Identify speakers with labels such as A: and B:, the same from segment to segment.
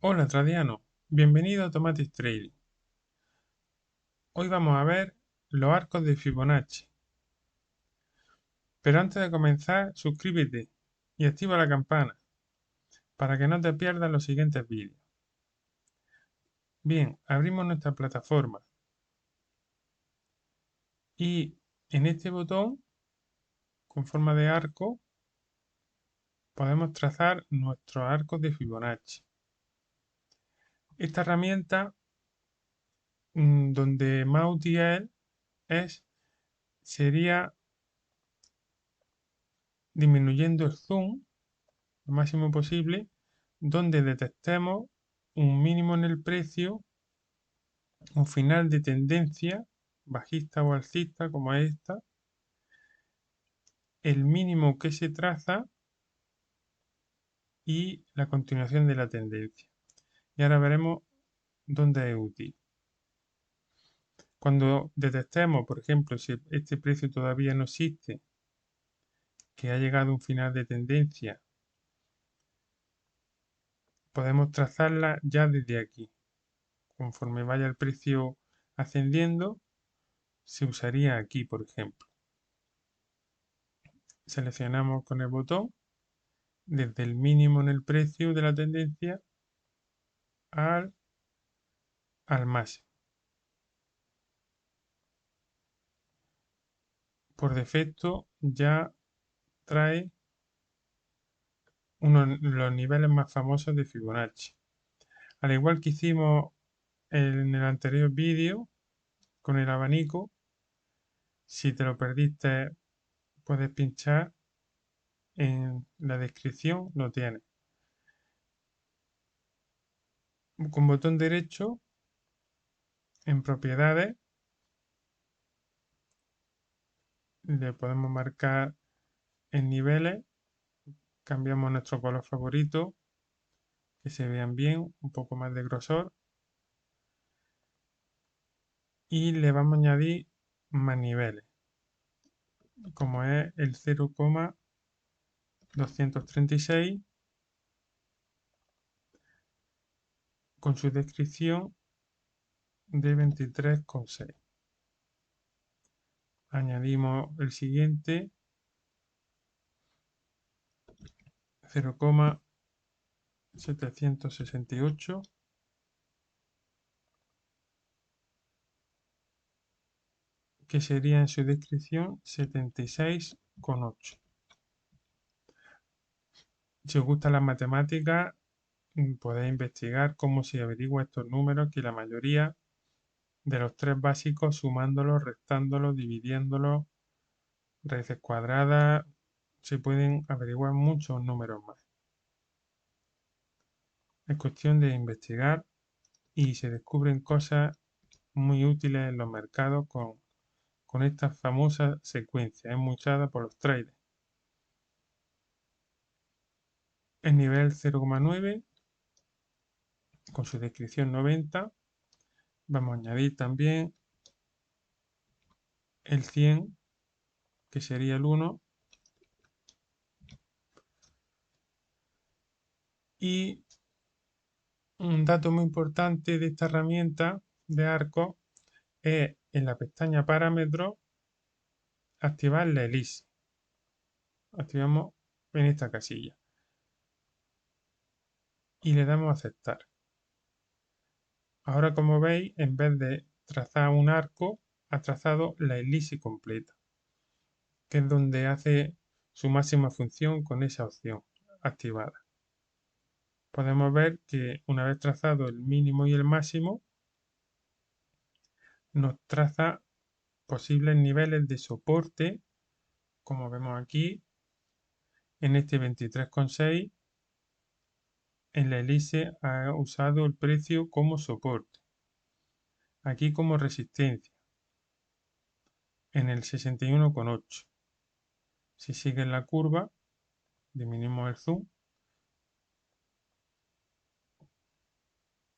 A: Hola Tradiano, bienvenido a Automatic Trading. Hoy vamos a ver los arcos de Fibonacci. Pero antes de comenzar, suscríbete y activa la campana para que no te pierdas los siguientes vídeos. Bien, abrimos nuestra plataforma y en este botón con forma de arco podemos trazar nuestros arcos de Fibonacci. Esta herramienta donde más útil sería disminuyendo el zoom lo máximo posible, donde detectemos un mínimo en el precio, un final de tendencia bajista o alcista como esta, el mínimo que se traza y la continuación de la tendencia. Y ahora veremos dónde es útil. Cuando detectemos, por ejemplo, si este precio todavía no existe, que ha llegado a un final de tendencia, podemos trazarla ya desde aquí. Conforme vaya el precio ascendiendo, se usaría aquí, por ejemplo. Seleccionamos con el botón desde el mínimo en el precio de la tendencia al, al máximo. Por defecto ya trae los niveles más famosos de Fibonacci. Al igual que hicimos en el anterior vídeo con el abanico, si te lo perdiste puedes pinchar en la descripción, lo tienes. Con botón derecho en propiedades le podemos marcar en niveles, cambiamos nuestro color favorito, que se vean bien, un poco más de grosor, y le vamos a añadir más niveles, como es el 0,236 con su descripción de 23,6. Añadimos el siguiente 0,768 que sería en su descripción 76,8. Si os gusta la matemática, podéis investigar cómo se averigua estos números, que la mayoría de los tres básicos, sumándolos, restándolos, dividiéndolos, raíces cuadradas, se pueden averiguar muchos números más. Es cuestión de investigar y se descubren cosas muy útiles en los mercados con esta famosa secuencia. Es muy usada por los traders. El nivel 0,9 con su descripción 90. Vamos a añadir también el 100, que sería el 1. Y un dato muy importante de esta herramienta de arco es en la pestaña parámetros activar la elipse. Activamos en esta casilla y le damos a aceptar. Ahora, como veis, en vez de trazar un arco, ha trazado la elipse completa, que es donde hace su máxima función con esa opción activada. Podemos ver que una vez trazado el mínimo y el máximo, nos traza posibles niveles de soporte, como vemos aquí, en este 23,6. En la elipse ha usado el precio como soporte, aquí como resistencia, en el 61,8. Si sigue la curva, disminuimos el zoom,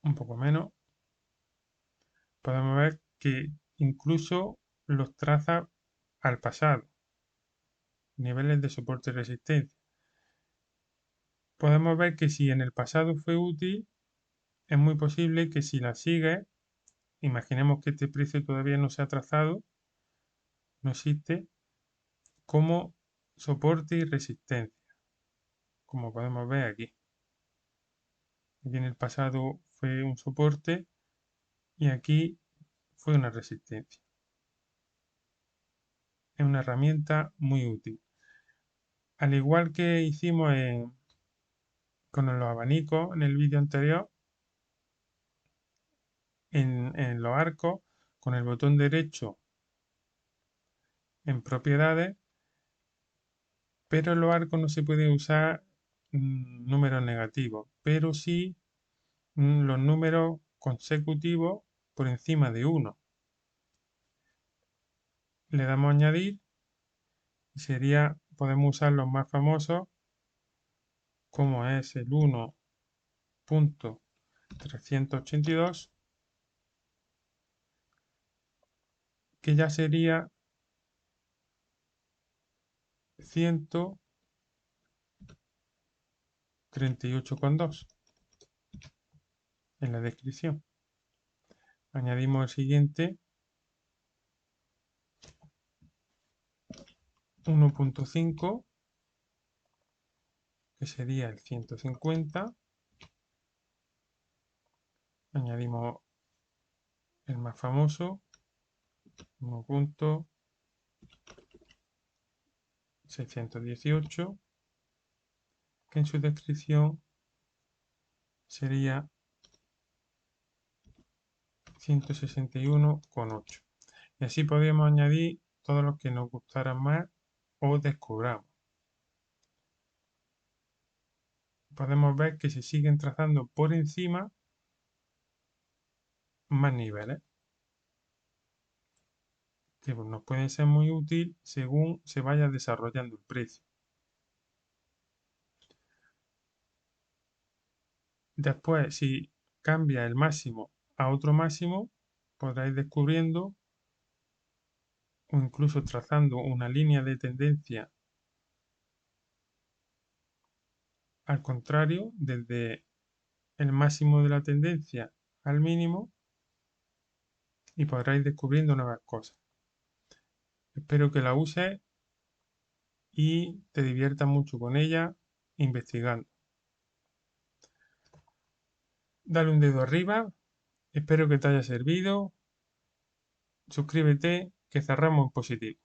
A: un poco menos, podemos ver que incluso los traza al pasado, niveles de soporte y resistencia. Podemos ver que si en el pasado fue útil, es muy posible que si la sigues, imaginemos que este precio todavía no se ha trazado, no existe, como soporte y resistencia, como podemos ver aquí. Aquí en el pasado fue un soporte y aquí fue una resistencia. Es una herramienta muy útil. Al igual que hicimos con los abanicos en el vídeo anterior, en los arcos, con el botón derecho en propiedades, pero en los arcos no se puede usar números negativos, pero sí los números consecutivos por encima de 1. Le damos a añadir y podemos usar los más famosos, como es el 1.382, que ya sería 138,2 en la descripción. Añadimos el siguiente, 1.5, que sería el 150. Añadimos el más famoso, 1.618, que en su descripción sería 161,8. Y así podemos añadir todos los que nos gustaran más o descubramos. Podemos ver que se siguen trazando por encima más niveles, que nos pueden ser muy útil según se vaya desarrollando el precio. Después, si cambia el máximo a otro máximo, podráis descubriendo o incluso trazando una línea de tendencia al contrario, desde el máximo de la tendencia al mínimo, y podráis descubriendo nuevas cosas. Espero que la uses y te diviertas mucho con ella investigando. Dale un dedo arriba, espero que te haya servido. Suscríbete, que cerramos en positivo.